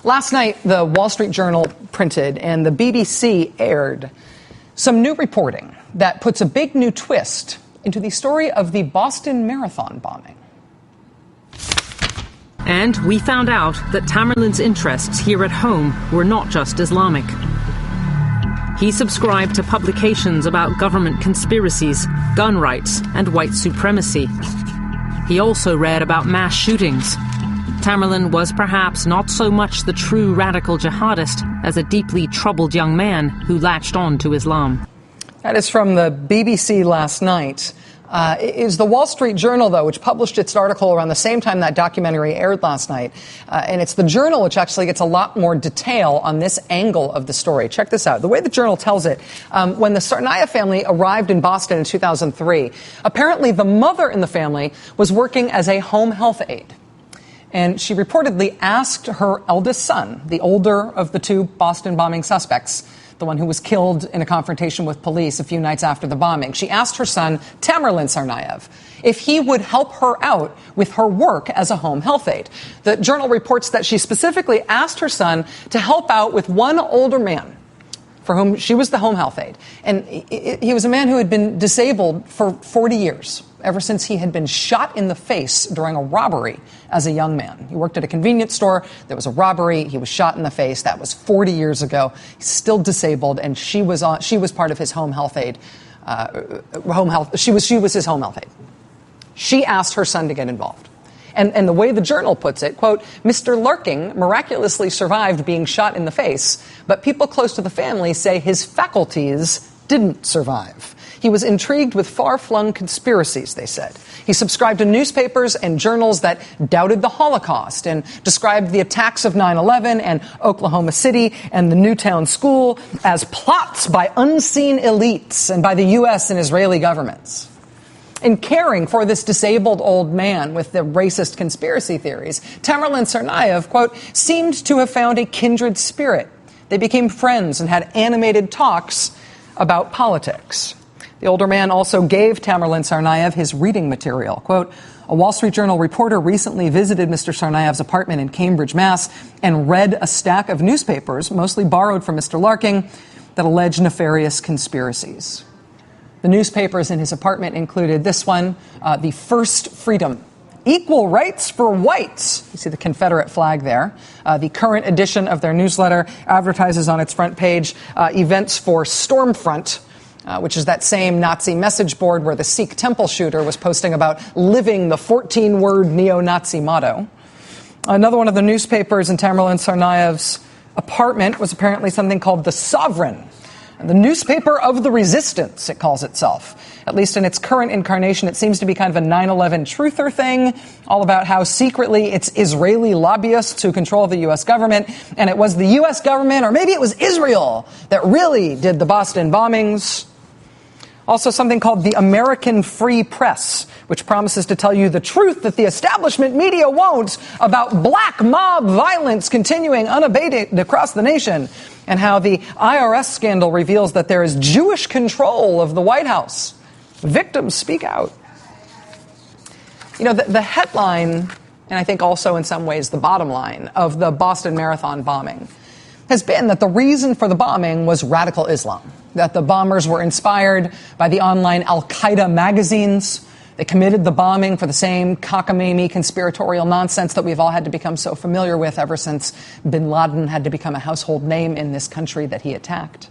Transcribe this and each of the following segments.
Last night, the Wall Street Journal printed and the BBC aired some new reporting that puts a big new twist into the story of the Boston Marathon bombing. And we found out that Tamerlan's interests here at home were not just Islamic. He subscribed to publications about government conspiracies, gun rights, and white supremacy. He also read about mass shootings. Tamerlan was perhaps not so much the true radical jihadist as a deeply troubled young man who latched on to Islam. That is from the BBC last night. It is the Wall Street Journal, though, which published its article around the same time that documentary aired last night. And it's the Journal which actually gets a lot more detail on this angle of the story. Check this out. The way the Journal tells it, when the Tsarnaev family arrived in Boston in 2003, apparently the mother in the family was working as a home health aide. And she reportedly asked her eldest son, the older of the two Boston bombing suspects, the one who was killed in a confrontation with police a few nights after the bombing. She asked her son, Tamerlan Tsarnaev, if he would help her out with her work as a home health aide. The Journal reports that she specifically asked her son to help out with one older man for whom she was the home health aide. And he was a man who had been disabled for 40 years, ever since he had been shot in the face during a robbery as a young man. He worked at a convenience store. There was a robbery. He was shot in the face. That was 40 years ago. He's still disabled, and she was part of his home health aide. She was his home health aide. She asked her son to get involved. And the way the Journal puts it, quote, Mr. Larking miraculously survived being shot in the face, but people close to the family say his faculties didn't survive. He was intrigued with far-flung conspiracies, they said. He subscribed to newspapers and journals that doubted the Holocaust and described the attacks of 9/11 and Oklahoma City and the Newtown School as plots by unseen elites and by the U.S. and Israeli governments. In caring for this disabled old man with the racist conspiracy theories, Tamerlan Tsarnaev, quote, seemed to have found a kindred spirit. They became friends and had animated talks about politics. The older man also gave Tamerlan Tsarnaev his reading material. Quote, a Wall Street Journal reporter recently visited Mr. Tsarnaev's apartment in Cambridge, Mass., and read a stack of newspapers, mostly borrowed from Mr. Larking, that alleged nefarious conspiracies. The newspapers in his apartment included this one, The First Freedom, Equal Rights for Whites. You see the Confederate flag there. The current edition of their newsletter advertises on its front page events for Stormfront, which is that same Nazi message board where the Sikh temple shooter was posting about living the 14-word neo-Nazi motto. Another one of the newspapers in Tamerlan Tsarnaev's apartment was apparently something called The Sovereign, the newspaper of the resistance, it calls itself. At least in its current incarnation, it seems to be kind of a 9/11 truther thing, all about how secretly it's Israeli lobbyists who control the U.S. government, and it was the U.S. government, or maybe it was Israel, that really did the Boston bombings. Also something called the American Free Press, which promises to tell you the truth that the establishment media won't about black mob violence continuing unabated across the nation, and how the IRS scandal reveals that there is Jewish control of the White House. Victims speak out. You know, the headline, and I think also in some ways the bottom line, of the Boston Marathon bombing has been that the reason for the bombing was radical Islam, that the bombers were inspired by the online Al-Qaeda magazines. They committed the bombing for the same cockamamie conspiratorial nonsense that we've all had to become so familiar with ever since bin Laden had to become a household name in this country that he attacked.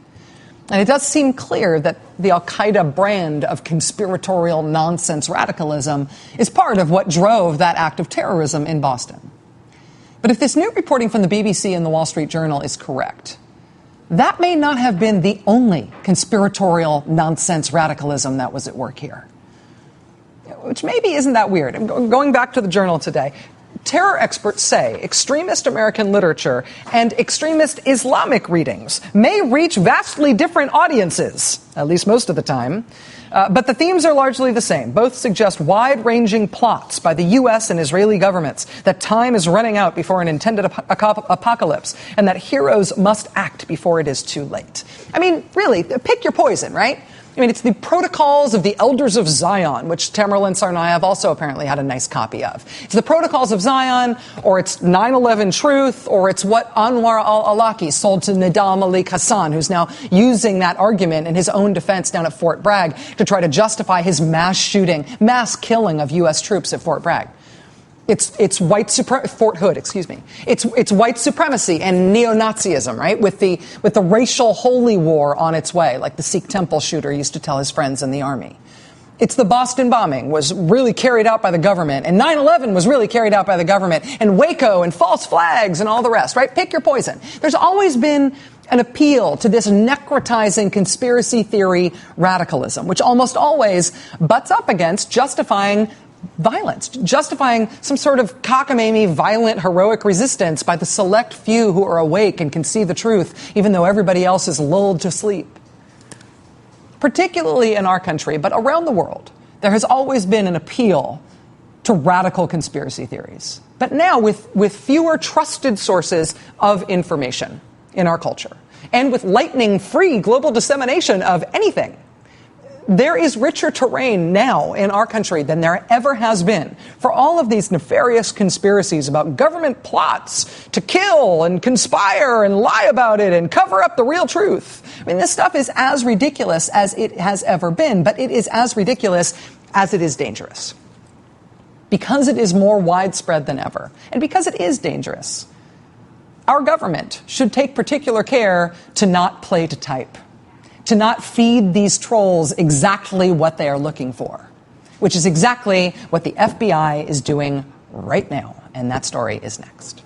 And it does seem clear that the Al-Qaeda brand of conspiratorial nonsense radicalism is part of what drove that act of terrorism in Boston. But if this new reporting from the BBC and the Wall Street Journal is correct, that may not have been the only conspiratorial nonsense radicalism that was at work here. Which maybe isn't that weird. I'm going back to the Journal today. Terror experts say extremist American literature and extremist Islamic readings may reach vastly different audiences, at least most of the time. But the themes are largely the same. Both suggest wide-ranging plots by the U.S. and Israeli governments, that time is running out before an intended apocalypse, and that heroes must act before it is too late. I mean, really, pick your poison, right? I mean, it's the Protocols of the Elders of Zion, which Tamerlan Tsarnaev also apparently had a nice copy of. It's the Protocols of Zion, or it's 9/11 Truth, or it's what Anwar al-Awlaki sold to Nidal Malik Hassan, who's now using that argument in his own defense down at Fort Bragg to try to justify his mass killing of U.S. troops at Fort Bragg. It's Fort Hood, excuse me. It's white supremacy and neo-Nazism, right? With the racial holy war on its way, like the Sikh temple shooter used to tell his friends in the army. It's the Boston bombing was really carried out by the government, and 9/11 was really carried out by the government, and Waco and false flags and all the rest, right? Pick your poison. There's always been an appeal to this necrotizing conspiracy theory radicalism, which almost always butts up against justifying violence, justifying some sort of cockamamie, violent, heroic resistance by the select few who are awake and can see the truth, even though everybody else is lulled to sleep. Particularly in our country, but around the world, there has always been an appeal to radical conspiracy theories. But now, with fewer trusted sources of information in our culture, and with lightning-free global dissemination of anything, there is richer terrain now in our country than there ever has been for all of these nefarious conspiracies about government plots to kill and conspire and lie about it and cover up the real truth. I mean, this stuff is as ridiculous as it has ever been, but it is as ridiculous as it is dangerous. Because it is more widespread than ever, and because it is dangerous, our government should take particular care to not play to type, to not feed these trolls exactly what they are looking for, which is exactly what the FBI is doing right now. And that story is next.